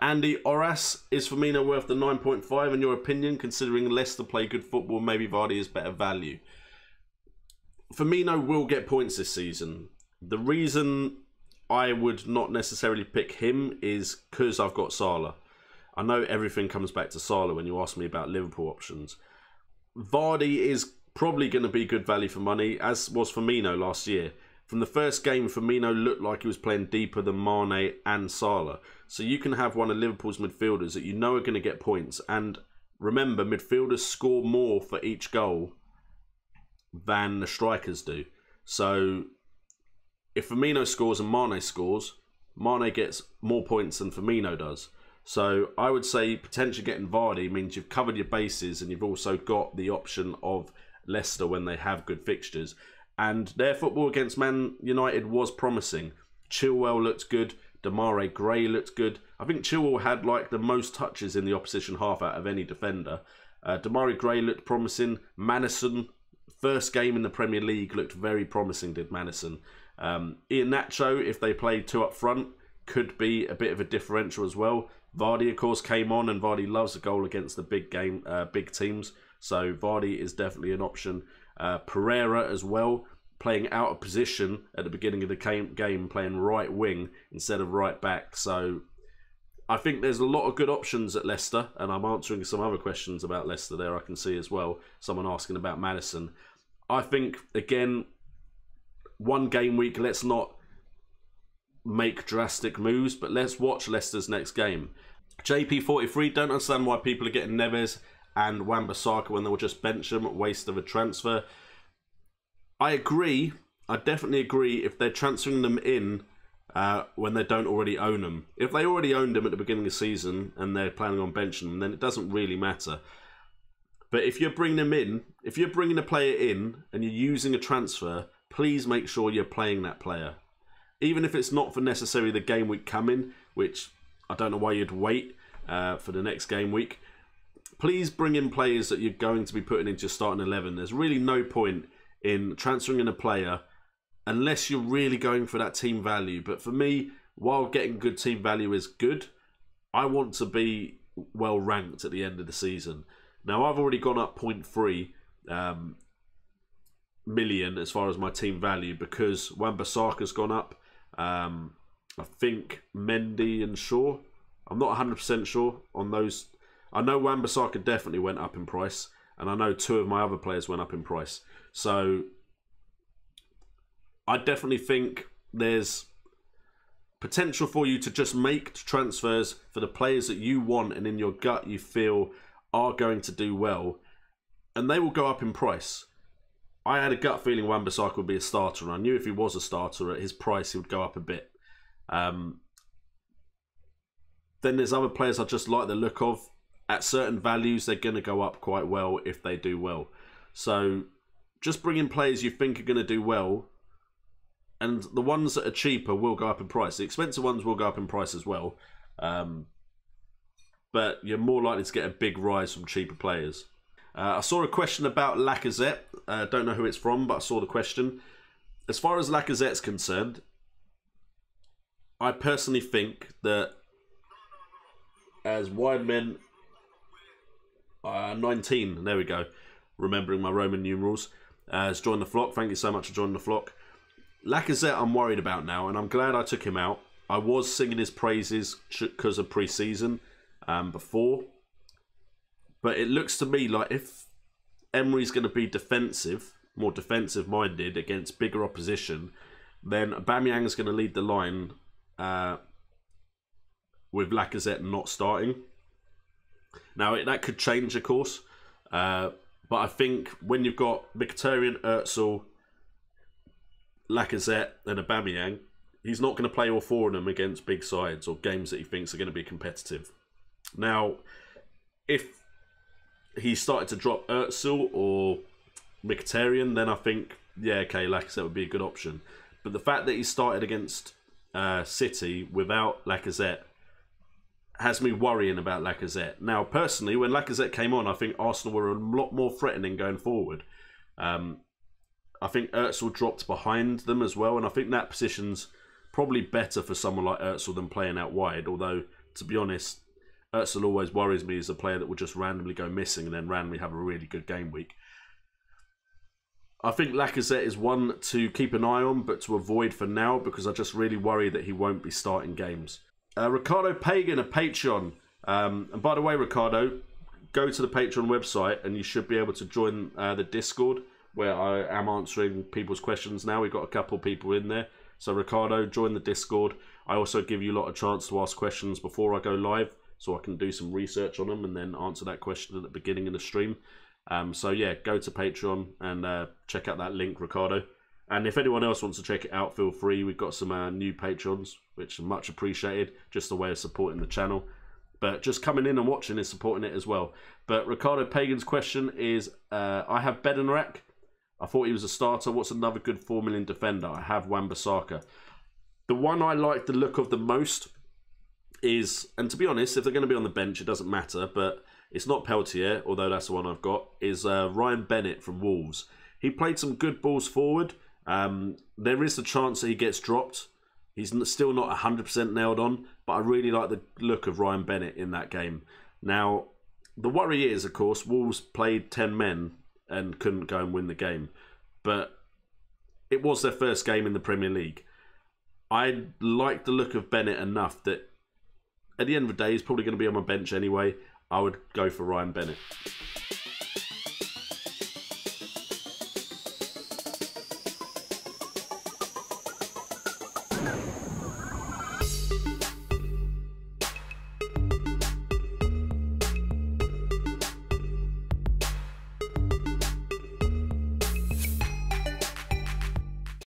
Andy Oras, is Firmino worth the 9.5 in your opinion, considering Leicester play good football, maybe Vardy is better value? Firmino will get points this season. The reason I would not necessarily pick him is because I've got Salah. I know everything comes back to Salah when you ask me about Liverpool options. Vardy is probably going to be good value for money, as was Firmino last year. From the first game, Firmino looked like he was playing deeper than Mane and Salah. So you can have one of Liverpool's midfielders that you know are going to get points. And remember, midfielders score more for each goal than the strikers do. So if Firmino scores and Mane scores, Mane gets more points than Firmino does. So I would say potentially getting Vardy means you've covered your bases and you've also got the option of Leicester when they have good fixtures. And their football against Man United was promising. Chilwell looked good. Demarai Gray looked good. I think Chilwell had like the most touches in the opposition half out of any defender. Demarai Gray looked promising. Maddison, first game in the Premier League, looked very promising, did Maddison. Iheanacho, if they played two up front, could be a bit of a differential as well. Vardy, of course, came on, and Vardy loves a goal against the big teams. So Vardy is definitely an option. Pereira as well, playing out of position at the beginning of the game, playing right wing instead of right back. So I think there's a lot of good options at Leicester, and I'm answering some other questions about Leicester there I can see as well. Someone asking about Maddison. I think, again, one game week, let's not make drastic moves, but let's watch Leicester's next game. JP43, don't understand why people are getting Neves and Wan-Bissaka when they will just bench them, waste of a transfer. I agree. I definitely agree if they're transferring them in when they don't already own them. If they already owned them at the beginning of the season and they're planning on benching them, then it doesn't really matter. But if you're bringing them in, if you're bringing a player in and you're using a transfer, please make sure you're playing that player. Even if it's not for necessarily the game week coming, which I don't know why you'd wait for the next game week. Please bring in players that you're going to be putting into your starting 11. There's really no point in transferring in a player unless you're really going for that team value. But for me, while getting good team value is good, I want to be well ranked at the end of the season. Now, I've already gone up 0.3 million as far as my team value because Wan-Bissaka's gone up. I think Mendy and Shaw. I'm not 100% sure on those. I know Wan-Bissaka definitely went up in price, and I know two of my other players went up in price. So I definitely think there's potential for you to just make transfers for the players that you want and in your gut you feel are going to do well, and they will go up in price. I had a gut feeling Wan-Bissaka would be a starter, and I knew if he was a starter at his price, he would go up a bit. Then there's other players I just like the look of. At certain values, they're going to go up quite well if they do well. So just bring in players you think are going to do well, and the ones that are cheaper will go up in price. The expensive ones will go up in price as well. But you're more likely to get a big rise from cheaper players. I saw a question about Lacazette. Don't know who it's from, but I saw the question. As far as Lacazette's concerned, I personally think that as Wideman 19, there we go, remembering my Roman numerals, has joined the flock. Thank you so much for joining the flock. Lacazette I'm worried about now, and I'm glad I took him out. I was singing his praises because of pre-season before. But it looks to me like if Emery's going to be defensive, more defensive-minded against bigger opposition, then Aubameyang's going to lead the line with Lacazette not starting. Now, that could change, of course. But I think when you've got Mkhitaryan, Özil, Lacazette and Aubameyang, he's not going to play all four of them against big sides or games that he thinks are going to be competitive. Now, if he started to drop Özil or Mkhitaryan, then I think, yeah, okay, Lacazette would be a good option. But the fact that he started against City without Lacazette has me worrying about Lacazette. Now, personally, when Lacazette came on, I think Arsenal were a lot more threatening going forward. I think Özil dropped behind them as well, and I think that position's probably better for someone like Özil than playing out wide, although to be honest, Özil always worries me as a player that will just randomly go missing and then randomly have a really good game week. I think Lacazette is one to keep an eye on, but to avoid for now, because I just really worry that he won't be starting games. Ricardo Pagan, a Patreon. And by the way, Ricardo, go to the Patreon website and you should be able to join the Discord, where I am answering people's questions now. We've got a couple people in there. So Ricardo, join the Discord. I also give you a lot of chance to ask questions before I go live, so I can do some research on them and then answer that question at the beginning of the stream. So yeah, go to Patreon and check out that link, Ricardo. And if anyone else wants to check it out, feel free. We've got some new Patrons, which are much appreciated. Just a way of supporting the channel. But just coming in and watching is supporting it as well. But Ricardo Pagan's question is, I have Bednarak. I thought he was a starter. What's another good 4 million defender? I have Wan-Bissaka. The one I like the look of the most is, and to be honest, if they're going to be on the bench, it doesn't matter, but it's not Peltier, although that's the one I've got, is Ryan Bennett from Wolves. He played some good balls forward. There is a chance that he gets dropped. He's still not 100% nailed on, but I really like the look of Ryan Bennett in that game. Now, the worry is, of course, Wolves played 10 men and couldn't go and win the game. But it was their first game in the Premier League. I like the look of Bennett enough that at the end of the day, he's probably going to be on my bench anyway. I would go for Ryan Bennett.